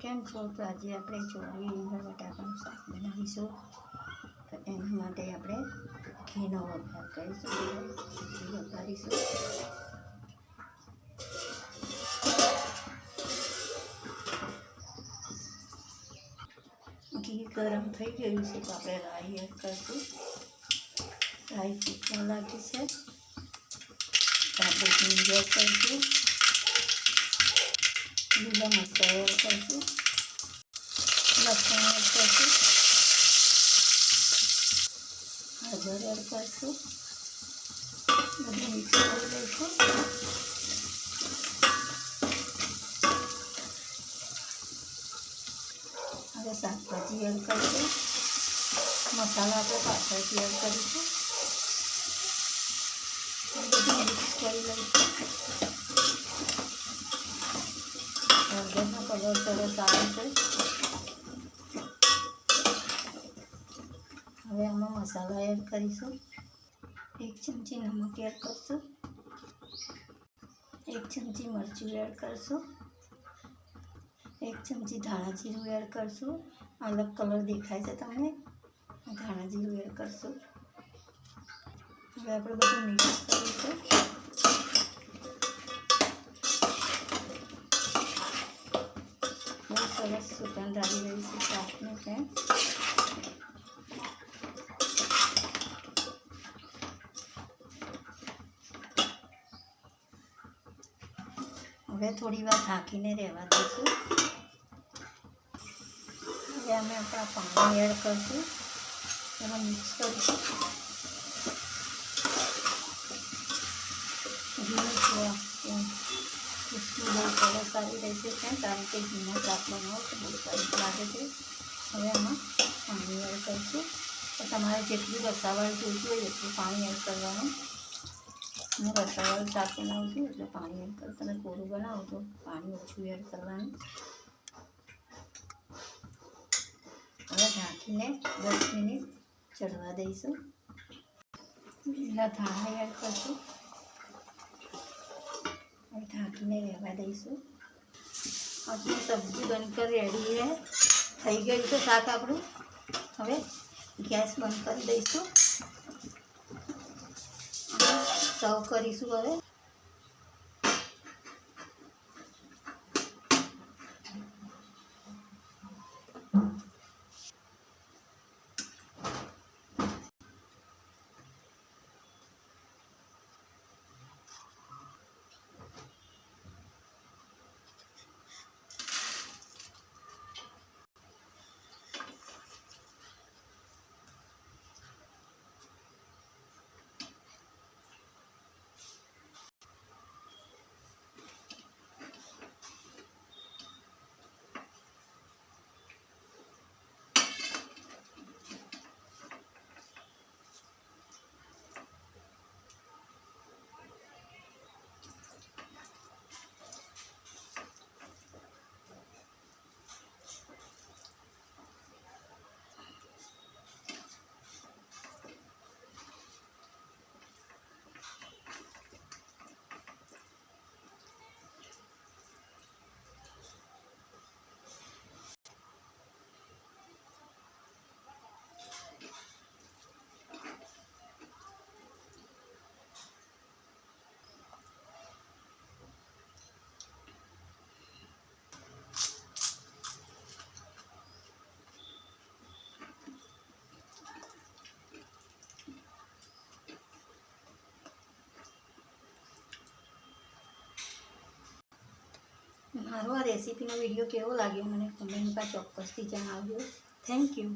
કેમ છો? તો આજે આપણે ચોળી રીંગણ બટાકાનું શાક બનાવીશું. તો એના માટે આપણે ઘીનો વઘાર કરીશું. ઘી વઘારીશું. ઘી ગરમ થઈ ગયું છે તો આપણે રાઈ એડ કરીશું. રાઈ ફૂટવા લાગી છે તો આપણે હિંગ એડ કરીશું. લીલા મરચાં એડ કરીશું. લસણ એડ કરીશું. હળદર એડ કરીશું. બધું મિક્સ કરી દઈશું. હવે શાકભાજી એડ કરીશું. મસાલા આપણે પાછળથી એડ કરીશું. બધું મિક્સ કરી લઈશું. હળદરનો કલર સરસ આવે છે. હવે આમાં મસાલા એડ કરીશું. 1 ચમચી નમક એડ કરીશું. 1 ચમચી મરચું એડ કરીશું. 1 ચમચી ધાણા જીરું એડ કરીશું. અલગ કલર દેખાય છે તમને. ધાણા જીરું એડ કરીશું. હવે આપણે બધું મિક્સ કરીશું. બહુ સરસ સુગંધ આવી રહી છે શાકની ત્યાં. હવે થોડી વાર ઢાંકીને રહેવા દઈશું. હવે અમે આપણા પાણી એડ કરીશું. એમાં મિક્સ કરીશું. ઘી ખુશ્બુ બહુ સરસ આવી રહી છે ત્યાં, કારણ કે ઘીના શાક બનાવો તો બહુ સરસ લાગે છે. હવે આમાં પાણી એડ કરીશું. તો તમારે જેટલું રસાવાળું જોઈતું હોય એટલું પાણી એડ કરવાનું. હું રસાવાળું શાક બનાવું છું એટલે પાણી એડ કરું. તમે કોરું બનાવો તો પાણી ઓછું એડ કરવાનું. હવે ઢાંકીને 10 મિનિટ ચડવા દઈશું. લીલા ધાણા એડ કરીશું. હવે ઢાંકીને રહેવા દઈશું. આપણી સબ્જી બનકર રેડી છે. થઈ ગયું છે શાક આપણું. હવે ગેસ બંધ કરી દઈશું. સર્વ કરીશું. હવે મારો આ રેસીપીનો વિડીયો કેવો લાગ્યો મને કમેન્ટમાં ચોક્કસથી જણાવજો. Thank you.